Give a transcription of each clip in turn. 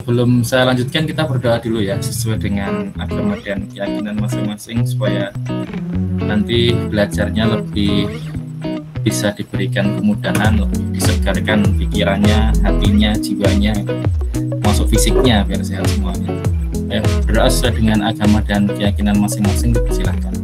Sebelum saya lanjutkan, kita berdoa dulu ya, sesuai dengan agama dan keyakinan masing-masing, supaya nanti belajarnya lebih bisa diberikan kemudahan, lebih disegarkan pikirannya, hatinya, jiwanya, masuk fisiknya, biar sehat semuanya. Ya, berdoa sesuai dengan agama dan keyakinan masing-masing, dipersilahkan.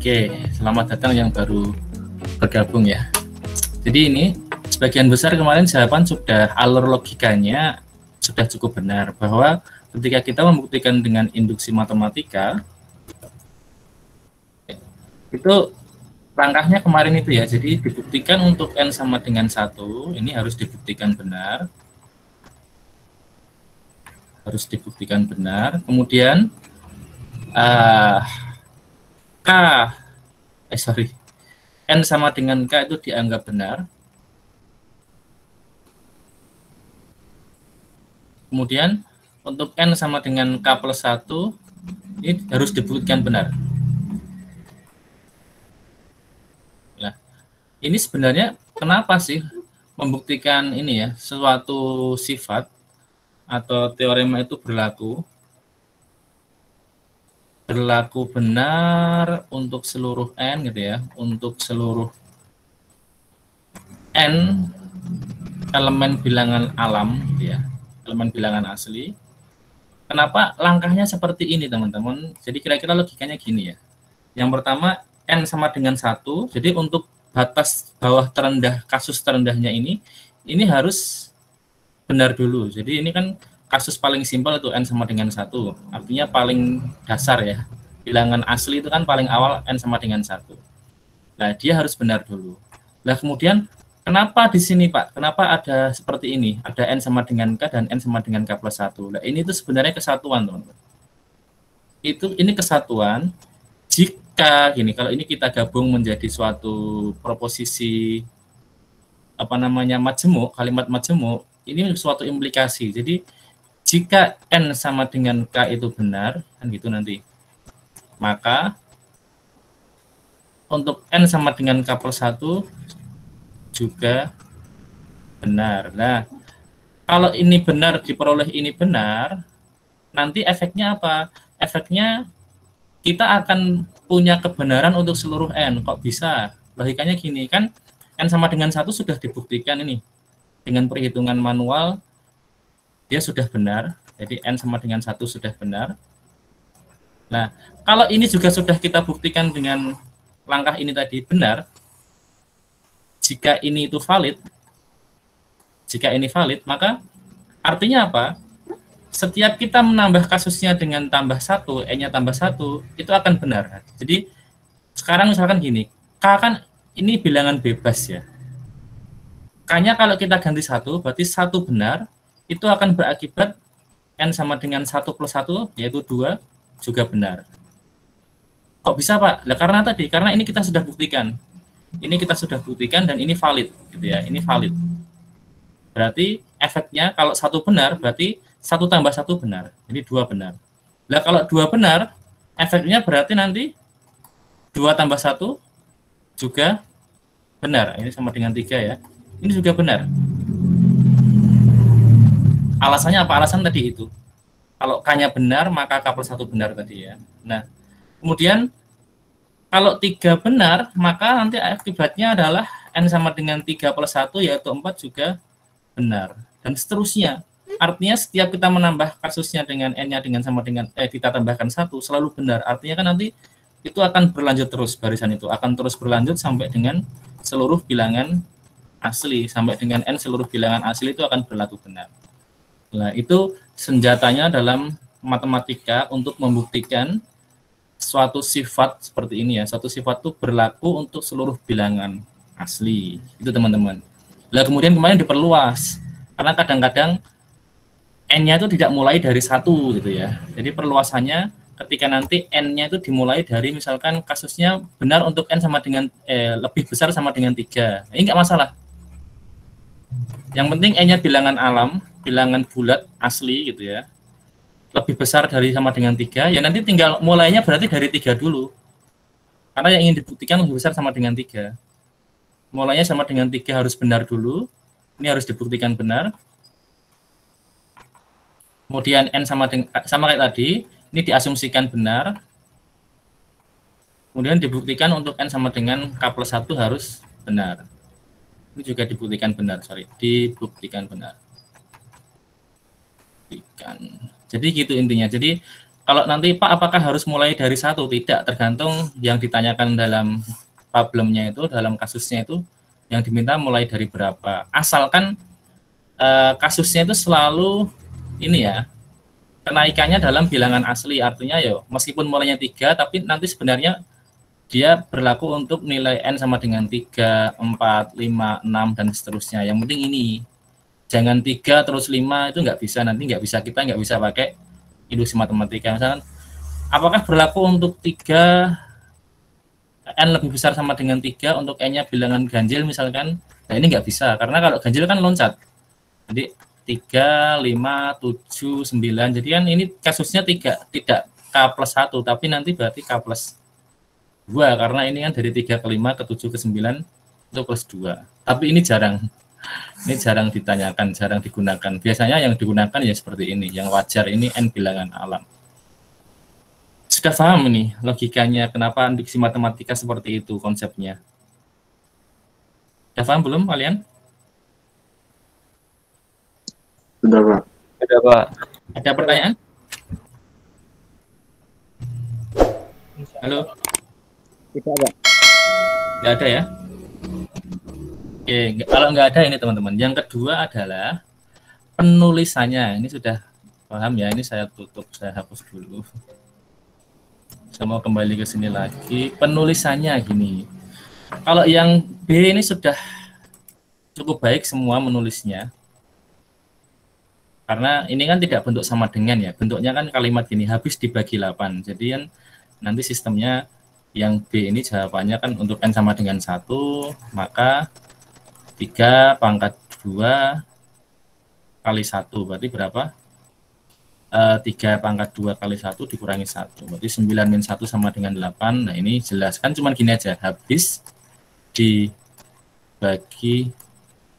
Oke, selamat datang yang baru bergabung ya. Jadi ini sebagian besar kemarin jawaban sudah, alur logikanya sudah cukup benar, bahwa ketika kita membuktikan dengan induksi matematika, itu langkahnya kemarin itu ya, jadi dibuktikan untuk N sama dengan 1, ini harus dibuktikan benar. Harus dibuktikan benar. Kemudian N sama dengan K itu dianggap benar. Kemudian untuk N sama dengan K plus 1 ini harus dibuktikan benar. Nah, ini sebenarnya kenapa sih membuktikan ini ya, suatu sifat atau teorema itu berlaku benar untuk seluruh N gitu ya, untuk seluruh N elemen bilangan alam gitu ya, elemen bilangan asli. Kenapa langkahnya seperti ini teman-teman? Jadi kira-kira logikanya gini ya. Yang pertama, N sama dengan 1, jadi untuk batas bawah terendah, kasus terendahnya ini harus benar dulu. Jadi ini kan kasus paling simpel itu N sama dengan 1, artinya paling dasar ya. Bilangan asli itu kan paling awal N sama dengan 1. Nah, dia harus benar dulu. Nah, kemudian kenapa di sini Pak? Kenapa ada seperti ini? Ada N sama dengan K dan N sama dengan K plus 1. Nah, ini itu sebenarnya kesatuan, teman-teman. Ini kesatuan jika gini, kalau ini kita gabung menjadi suatu proposisi majemuk, kalimat majemuk, ini suatu implikasi. Jadi jika N sama dengan K itu benar, kan gitu nanti, maka untuk N sama dengan K plus 1 juga benar. Nah, kalau ini benar diperoleh ini benar, nanti efeknya apa? Efeknya kita akan punya kebenaran untuk seluruh N. Kok bisa? Logikanya gini, kan N sama dengan 1 sudah dibuktikan ini. Dengan perhitungan manual, dia sudah benar. Jadi N sama dengan 1 sudah benar. Nah, kalau ini juga sudah kita buktikan dengan langkah ini tadi benar, jika ini itu valid, maka artinya apa? Setiap kita menambah kasusnya dengan tambah 1, N-nya tambah 1, itu akan benar. Jadi, sekarang misalkan gini, K kan ini bilangan bebas ya. K-nya kalau kita ganti 1, berarti 1 benar, itu akan berakibat N sama dengan 1 plus 1, yaitu 2, juga benar. Kok bisa Pak? Nah, karena ini kita sudah buktikan. Ini kita sudah buktikan dan ini valid gitu ya. Ini valid. Berarti efeknya kalau 1 benar berarti 1 tambah 1 benar. Jadi 2 benar. Nah, kalau 2 benar, efeknya berarti nanti 2 tambah 1 juga benar. Ini sama dengan 3 ya. Ini juga benar. Alasannya apa? Alasan tadi itu. Kalau K-nya benar, maka K plus 1 benar tadi ya. Nah, kemudian kalau 3 benar, maka nanti akibatnya adalah N sama dengan 3 plus 1, yaitu 4 juga benar. Dan seterusnya. Artinya setiap kita menambah kasusnya dengan N-nya dengan sama dengan, kita tambahkan 1, selalu benar. Artinya kan nanti itu akan berlanjut terus, barisan itu. Akan terus berlanjut sampai dengan seluruh bilangan asli. Sampai dengan N seluruh bilangan asli itu akan berlaku benar. Nah, itu senjatanya dalam matematika untuk membuktikan suatu sifat seperti ini ya. Suatu sifat itu berlaku untuk seluruh bilangan asli. Itu teman-teman. Nah, kemudian kemarin diperluas. Karena kadang-kadang N-nya itu tidak mulai dari 1 gitu ya. Jadi perluasannya ketika nanti N-nya itu dimulai dari misalkan kasusnya benar untuk N sama dengan lebih besar sama dengan 3. Ini enggak masalah. Yang penting N-nya bilangan alam, bilangan bulat asli gitu ya. lebih besar dari sama dengan 3, ya nanti tinggal mulainya berarti dari 3 dulu. Karena yang ingin dibuktikan lebih besar sama dengan 3. Mulainya sama dengan 3 harus benar dulu. Ini harus dibuktikan benar. Kemudian N sama kayak tadi, ini diasumsikan benar. Kemudian dibuktikan untuk N sama dengan K plus 1 harus benar. Ini juga dibuktikan benar, dibuktikan benar. Jadi gitu intinya. Jadi kalau nanti Pak apakah harus mulai dari 1? Tidak, tergantung yang ditanyakan dalam problemnya itu, dalam kasusnya itu, yang diminta mulai dari berapa. Asalkan kasusnya itu selalu ini ya, kenaikannya dalam bilangan asli, artinya ya meskipun mulainya 3, tapi nanti sebenarnya dia berlaku untuk nilai N sama dengan 3, 4, 5, 6, dan seterusnya. Yang penting ini, jangan 3 terus 5, itu nggak bisa, nanti kita nggak bisa pakai induksi matematika. Misalkan, apakah berlaku untuk 3, N lebih besar sama dengan 3, untuk N-nya bilangan ganjil misalkan, nah ini nggak bisa, karena kalau ganjil kan loncat. Jadi 3, 5, 7, 9, jadi kan ini kasusnya tidak K plus 1, tapi nanti berarti K plus 2, karena ini kan dari 3 ke 5 ke 7 ke 9 itu plus 2. Tapi ini jarang ditanyakan, jarang digunakan. Biasanya yang digunakan ya seperti ini, yang wajar ini N bilangan alam. Sudah paham ini logikanya kenapa induksi matematika seperti itu konsepnya? Sudah paham belum kalian? Sudah, Pak. Sudah, Pak. Ada pertanyaan? Halo? Tidak, Pak. Nggak ada ya? Oke, kalau nggak ada ini teman-teman. Yang kedua adalah penulisannya. Ini sudah paham ya, ini saya tutup, saya hapus dulu. Saya mau kembali ke sini lagi. Penulisannya gini. Kalau yang B ini sudah cukup baik semua menulisnya. Karena ini kan tidak bentuk sama dengan ya. Bentuknya kan kalimat gini, habis dibagi 8. Jadi kan nanti sistemnya yang B ini jawabannya kan untuk N sama dengan 1, maka 3 pangkat 2 kali 1. Berarti berapa? 3 pangkat 2 kali 1 dikurangi 1. Berarti 9 min 1 sama dengan 8. Nah ini jelas. Kan cuma gini aja. Habis dibagi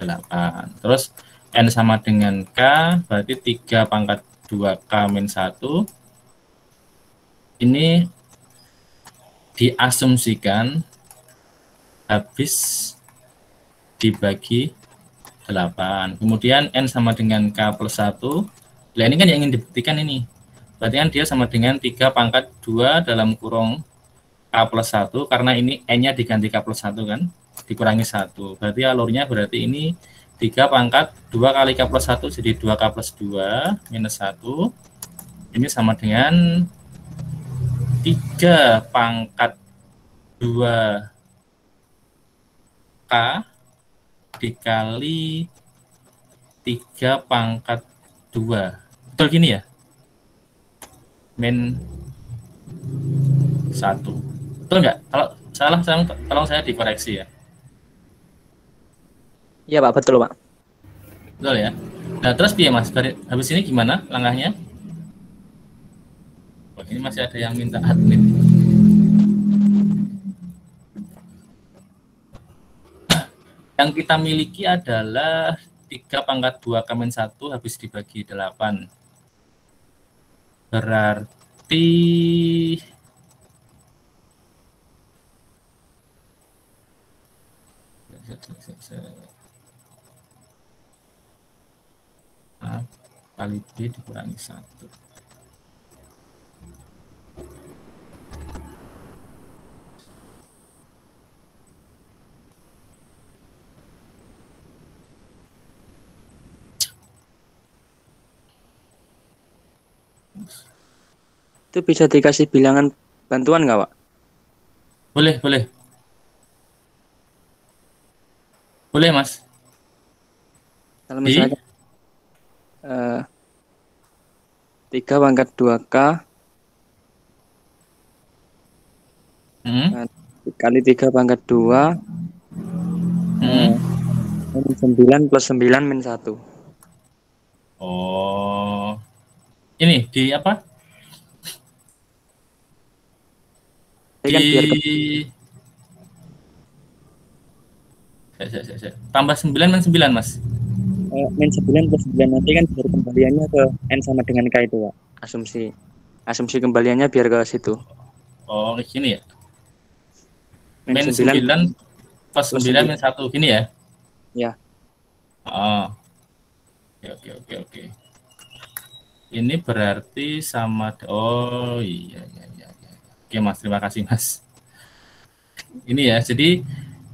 8. Terus N sama dengan K. Berarti 3 pangkat 2K min 1. Ini diasumsikan habis dibagi 8. Kemudian N sama dengan K plus 1. Nah ini kan yang ingin dibuktikan ini. Berarti kan dia sama dengan 3 pangkat 2 dalam kurung K plus 1. Karena ini N-nya diganti K plus 1 kan. Dikurangi 1. Berarti alurnya berarti ini 3 pangkat 2 kali K plus 1 jadi 2K plus 2 minus 1. Ini sama dengan 3 pangkat 2K dikali 3 pangkat 2. Betul gini ya? Min 1. Betul nggak? Kalau salah, tolong saya dikoreksi ya. Iya, Pak. Betul, Pak. Betul ya? Nah, terus biar Mas, habis ini gimana langkahnya? Oh, ini masih ada yang minta admin. Yang kita miliki adalah 3 pangkat 2 K min 1 habis dibagi 8. Berarti A kali B dikurangi 1. Itu bisa dikasih bilangan bantuan nggak, Pak? Boleh, boleh. Boleh, Mas. Kalau misalnya 3 pangkat 2K kali 3 pangkat 2 min 9 plus 9 min 1. Oh. ini di apa? Ini kan biar tambah 9 dan 9, Mas. min 9 plus 9 nanti kan biar kembaliannya ke N sama dengan K itu, Pak. Asumsi kembaliannya biar ke situ. Oh, gini ya. Min Min 9 9 plus 9 min 1 gini ya. Ya. Oh. Oke. Ini berarti sama, oh iya. Oke Mas, terima kasih Mas. Ini ya, jadi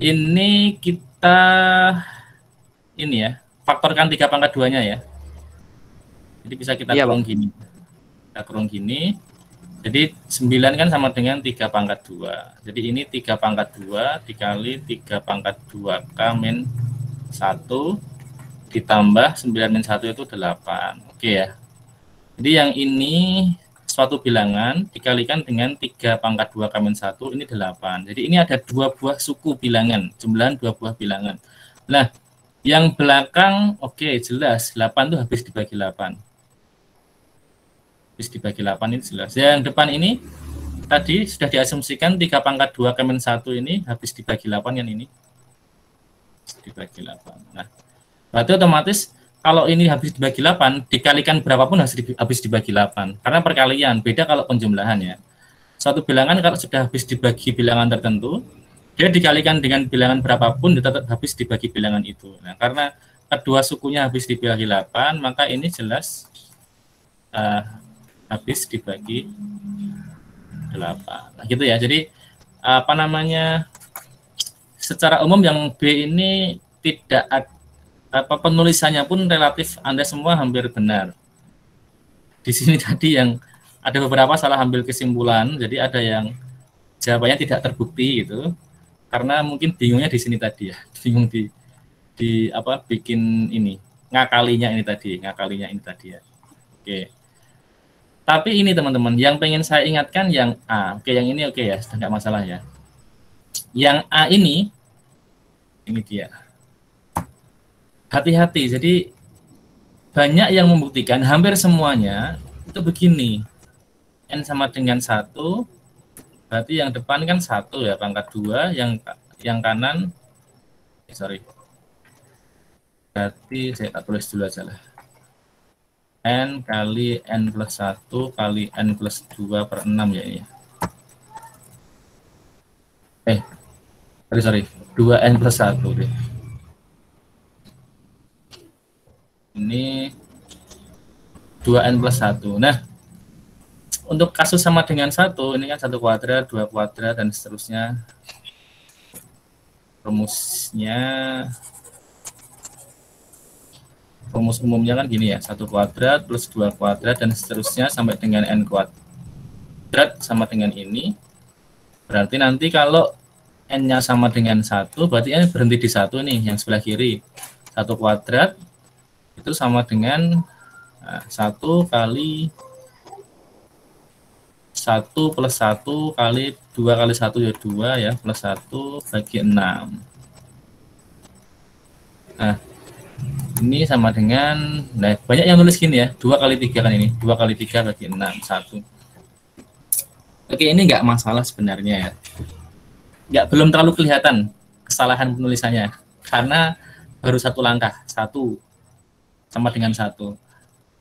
ini kita ini ya, faktorkan 3 pangkat 2-nya ya. Jadi bisa kita Iya, kurung gini. Kita kurung gini. Jadi 9 kan sama dengan 3 pangkat 2. Jadi ini 3 pangkat 2 dikali 3 pangkat 2K min 1 ditambah 9 min 1 itu 8. Oke ya. Jadi yang ini suatu bilangan dikalikan dengan 3 pangkat 2 K min 1 ini 8. Jadi ini ada 2 buah suku bilangan, jumlahan 2 buah bilangan. Nah, yang belakang oke jelas 8 itu habis dibagi 8. Habis dibagi 8 ini jelas. Yang depan ini tadi sudah diasumsikan 3 pangkat 2 K min 1 ini habis dibagi 8 kan ini. Dibagi 8. Nah, berarti otomatis kalau ini habis dibagi 8, dikalikan berapapun habis dibagi 8. Karena perkalian, beda kalau penjumlahan ya. Suatu bilangan kalau sudah habis dibagi bilangan tertentu, dia dikalikan dengan bilangan berapapun, dia tetap habis dibagi bilangan itu. Nah, karena kedua sukunya habis dibagi 8, maka ini jelas habis dibagi 8. Nah, gitu ya. Jadi, apa namanya, secara umum yang B ini tidak penulisannya pun relatif Anda semua hampir benar. Di sini tadi yang ada beberapa salah ambil kesimpulan, jadi ada yang jawabannya tidak terbukti gitu. Karena mungkin bingungnya di sini tadi ya. Bingung di apa bikin ini, ngakalinya ini tadi ya. Oke. Tapi ini teman-teman, yang pengen saya ingatkan yang A. Oke, yang ini oke ya, sudah enggak masalah ya. Yang A ini dia. Hati-hati, jadi banyak yang membuktikan, hampir semuanya itu begini. N sama dengan 1, berarti yang depan kan 1 ya, pangkat 2, yang kanan, berarti saya tak tulis dulu aja lah. N kali N plus 1 kali N plus 2 per 6 ya ini. 2N plus 1 deh. Ini 2N plus 1. Nah, untuk kasus sama dengan 1, ini kan 1 kuadrat, 2 kuadrat, dan seterusnya. Rumus umumnya kan gini ya, 1 kuadrat plus 2 kuadrat, dan seterusnya sampai dengan N kuadrat sama dengan ini. Berarti nanti kalau N-nya sama dengan 1, berarti N berhenti di 1 nih, yang sebelah kiri. 1 kuadrat itu sama dengan 1 kali 1 plus 1 kali 2 kali 1 ya 2 ya, plus 1 bagi 6. Nah, ini sama dengan, nah banyak yang nulis gini ya, 2 kali 3 kan ini, 2 kali 3 bagi 6, 1. Oke, ini nggak masalah sebenarnya ya. Belum terlalu kelihatan kesalahan penulisannya, karena baru 1 langkah, 1 sama dengan 1.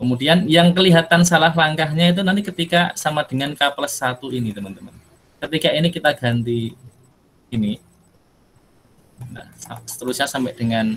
Kemudian yang kelihatan salah langkahnya itu nanti ketika sama dengan K plus 1 ini teman-teman. Ketika ini kita ganti ini, nah, seterusnya sampai dengan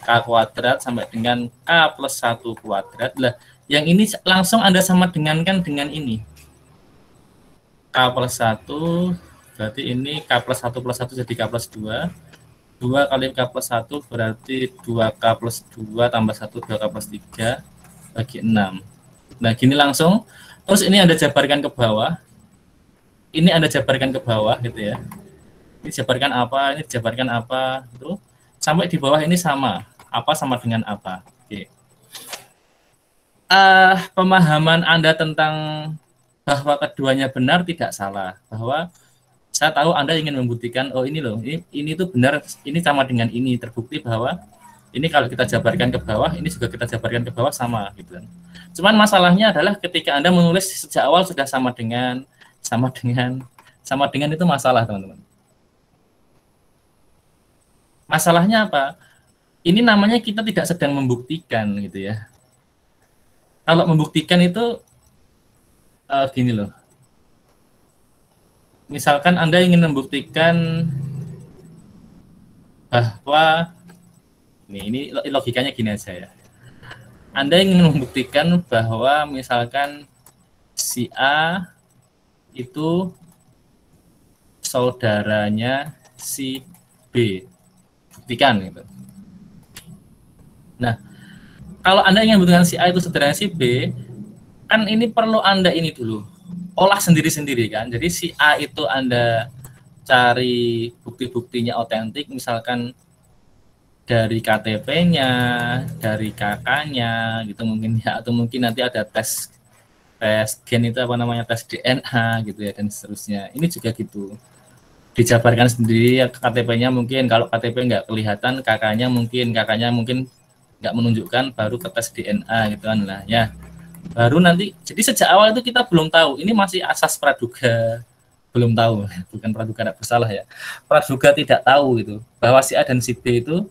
K kuadrat sampai dengan K plus 1 kuadrat. Lah, yang ini langsung Anda sama dengan ini. K plus 1, berarti ini K plus 1 plus 1 jadi K plus 2. 2 kali K plus 1 berarti 2K plus 2 tambah 1, 2K plus 3 bagi 6. Nah, gini langsung. Terus ini Anda jabarkan ke bawah. Ini Anda jabarkan ke bawah gitu ya. Ini jabarkan apa, ini jabarkan apa, itu sampai di bawah ini sama. Apa sama dengan apa. Oke. Pemahaman Anda tentang bahwa keduanya benar tidak salah. Bahwa saya tahu Anda ingin membuktikan, oh ini loh, ini tuh benar, ini sama dengan ini. Terbukti bahwa Ini kalau kita jabarkan ke bawah, ini juga kita jabarkan ke bawah sama gitu kan. Cuman masalahnya adalah ketika Anda menulis sejak awal sudah sama dengan itu masalah, teman-teman. Masalahnya apa? Ini namanya kita tidak sedang membuktikan gitu ya. Kalau membuktikan itu gini loh. Misalkan Anda ingin membuktikan bahwa ini logikanya gini aja ya. Anda ingin membuktikan bahwa misalkan si A itu saudaranya si B. Buktikan gitu. Nah, kalau Anda ingin membuktikan si A itu saudaranya si B, kan ini perlu Anda ini dulu olah sendiri-sendiri kan. Jadi si A itu Anda cari bukti-buktinya otentik, misalkan dari KTP-nya, dari kakaknya gitu mungkin ya, atau mungkin nanti ada tes gen itu apa namanya, tes DNA gitu ya, dan seterusnya. Ini juga gitu. Dijabarkan sendiri KTP-nya, mungkin kalau KTP nggak kelihatan, kakaknya mungkin nggak menunjukkan, baru ke tes DNA gitu kan lah ya. Baru nanti, jadi sejak awal itu kita belum tahu, ini masih asas praduga, belum tahu, bukan praduga tidak bersalah ya, praduga tidak tahu gitu, bahwa si A dan si B itu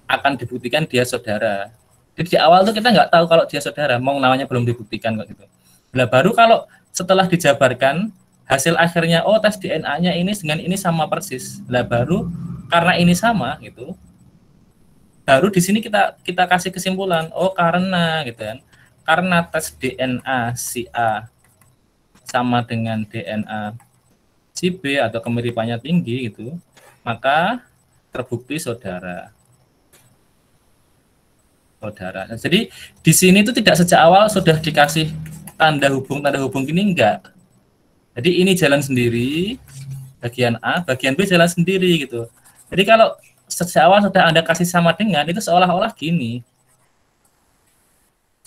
akan dibuktikan dia saudara. Jadi di awal tuh kita nggak tahu kalau dia saudara, mau namanya belum dibuktikan kok gitu. Nah, baru kalau setelah dijabarkan hasil akhirnya, oh tes DNA-nya ini dengan ini sama persis. Nah, baru karena ini sama gitu, baru di sini kita kasih kesimpulan, oh karena gitu kan, karena tes DNA si A sama dengan DNA si B atau kemiripannya tinggi gitu, maka terbukti saudara. Jadi di sini itu tidak sejak awal sudah dikasih tanda hubung ini, enggak. Jadi ini jalan sendiri, bagian A, bagian B jalan sendiri gitu. Jadi kalau sejak awal sudah Anda kasih sama dengan, itu seolah-olah gini.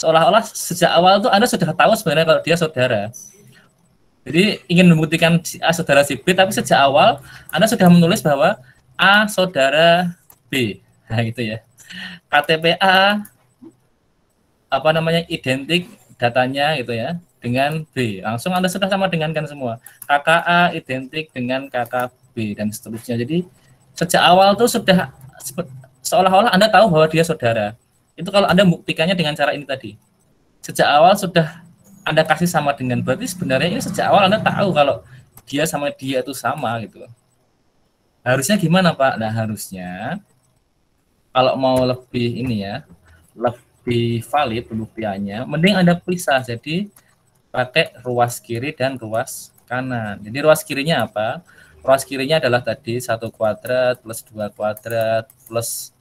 Seolah-olah sejak awal itu Anda sudah tahu sebenarnya kalau dia saudara. Jadi ingin membuktikan si A saudara si B, tapi sejak awal Anda sudah menulis bahwa A saudara B. Nah gitu ya. KTP A apa namanya, identik datanya gitu ya dengan B, langsung Anda sudah sama dengan kan semua. Kakak A identik dengan kakak B dan seterusnya. Jadi sejak awal tuh sudah seolah-olah Anda tahu bahwa dia saudara. Itu kalau Anda membuktikannya dengan cara ini tadi. Sejak awal sudah Anda kasih sama dengan, berarti sebenarnya ini sejak awal Anda tahu kalau dia sama dia itu sama gitu. Harusnya gimana Pak? Nah harusnya kalau mau lebih ini ya, lebih valid pembuktiannya, mending Anda pisah. Jadi pakai ruas kiri dan ruas kanan. Jadi ruas kirinya apa? Ruas kirinya adalah tadi 1 kuadrat plus 2 kuadrat plus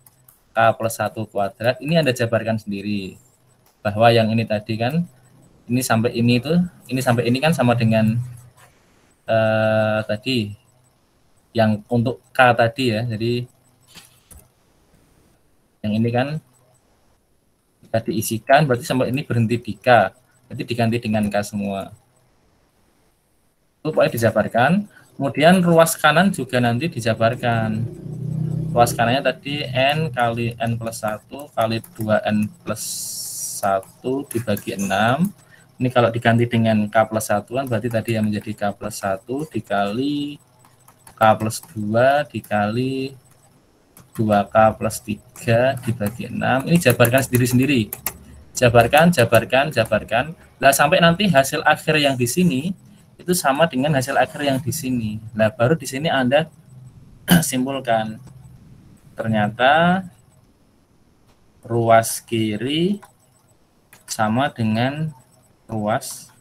K plus 1 kuadrat. Ini Anda jabarkan sendiri. Bahwa yang ini tadi kan, ini sampai ini tuh, ini sampai ini kan sama dengan tadi yang untuk K tadi ya. Jadi yang ini kan kita diisikan, berarti sampai ini berhenti di K, berarti diganti dengan K semua. Itu pokoknya dijabarkan. Kemudian ruas kanan juga nanti dijabarkan. Ruas kanannya tadi N kali N plus 1 kali 2N plus 1 dibagi 6. Ini kalau diganti dengan K plus 1 kan berarti tadi yang menjadi K plus 1 dikali K plus 2 dikali 2K plus 3 dibagi 6. Ini jabarkan sendiri-sendiri. Jabarkan. Nah, sampai nanti hasil akhir yang di sini itu sama dengan hasil akhir yang di sini. Nah, baru di sini Anda simpulkan. Ternyata ruas kiri sama dengan ruas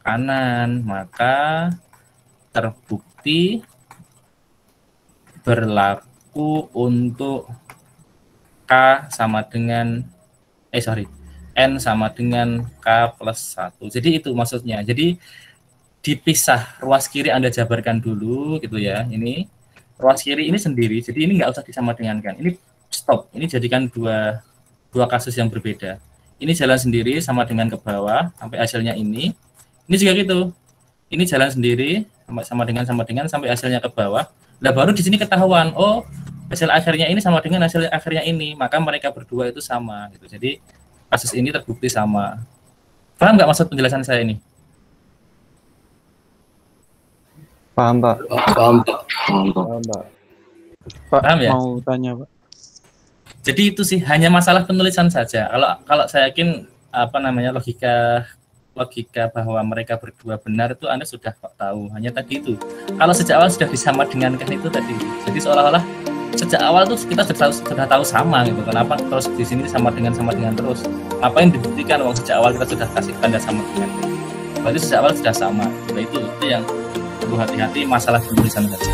kanan, maka terbukti berlaku untuk K sama dengan N sama dengan K plus 1. Jadi itu maksudnya. Jadi dipisah, ruas kiri Anda jabarkan dulu gitu ya. Ini ruas kiri ini sendiri, jadi ini nggak usah disama dengankan. Ini stop, ini jadikan dua kasus yang berbeda. Ini jalan sendiri sama dengan ke bawah sampai hasilnya ini. Ini juga gitu. Ini jalan sendiri sama dengan sampai hasilnya ke bawah. Nah baru di sini ketahuan, oh hasil akhirnya ini sama dengan hasil akhirnya ini, maka mereka berdua itu sama gitu. Jadi kasus ini terbukti sama. Paham nggak maksud penjelasan saya ini? Paham, Pak. Paham, Pak. Pak, Paham ya? mau tanya, Pak. Jadi itu sih hanya masalah penulisan saja. Kalau saya yakin logika bahwa mereka berdua benar itu Anda sudah tahu. Hanya tadi itu. Kalau sejak awal sudah disama dengankan itu tadi. Jadi seolah-olah sejak awal tuh kita sudah tahu sama gitu. Kenapa terus di sini sama dengan terus? Apa yang dibuktikan uang sejak awal kita sudah kasih tanda sama dengan. Berarti sejak awal sudah sama. Nah, itu yang perlu hati-hati masalah penulisan saja.